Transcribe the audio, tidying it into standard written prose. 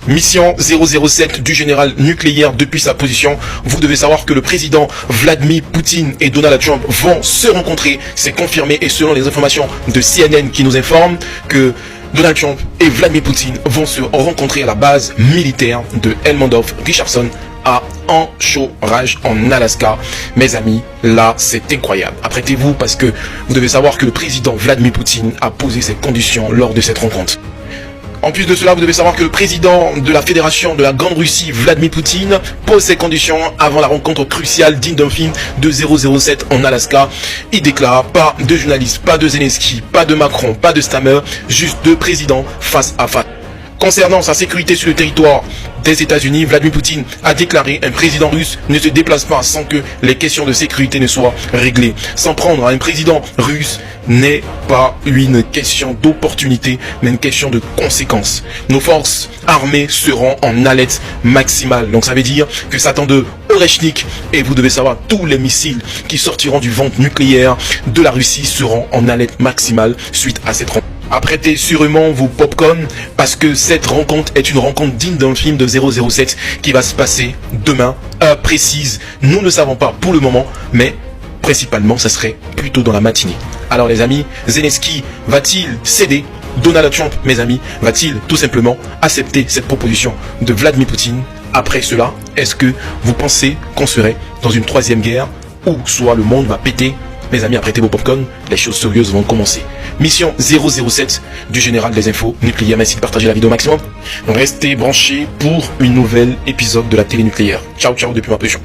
Mission 007 du général nucléaire depuis sa position. Vous devez savoir que le président Vladimir Poutine et Donald Trump vont se rencontrer. C'est confirmé et selon les informations de CNN qui nous informent que Donald Trump et Vladimir Poutine vont se rencontrer à la base militaire de Elmendorf-Richardson à Anchorage en Alaska. Mes amis, là c'est incroyable. Apprêtez-vous parce que vous devez savoir que le président Vladimir Poutine a posé ses conditions lors de cette rencontre. En plus de cela, vous devez savoir que le président de la Fédération de la Grande Russie, Vladimir Poutine, pose ses conditions avant la rencontre cruciale digne d'un film de 007 en Alaska. Il déclare pas de journalistes, pas de Zelensky, pas de Macron, pas de Stammer, juste deux présidents face à face. Concernant sa sécurité sur le territoire des États-Unis, Vladimir Poutine a déclaré un président russe ne se déplace pas sans que les questions de sécurité ne soient réglées. S'en prendre à un président russe n'est pas une question d'opportunité, mais une question de conséquence. Nos forces armées seront en alerte maximale. Donc ça veut dire que s'attend de Oreshnik et vous devez savoir tous les missiles qui sortiront du ventre nucléaire de la Russie seront en alerte maximale suite à cette rencontre. Apprêtez sûrement vos popcorn parce que cette rencontre est une rencontre digne d'un film de 007 qui va se passer demain, heure précise. Nous ne savons pas pour le moment, mais principalement ça serait plutôt dans la matinée. Alors les amis, Zelensky va-t-il céder? Donald Trump, mes amis, va-t-il tout simplement accepter cette proposition de Vladimir Poutine? Après cela, est-ce que vous pensez qu'on serait dans une troisième guerre ou soit le monde va péter? Mes amis, apprêtez vos popcorn, les choses sérieuses vont commencer. Mission 007 du général des infos nucléaires. Merci de partager la vidéo au maximum. Restez branchés pour une nouvelle épisode de la télé nucléaire. Ciao, ciao depuis ma position.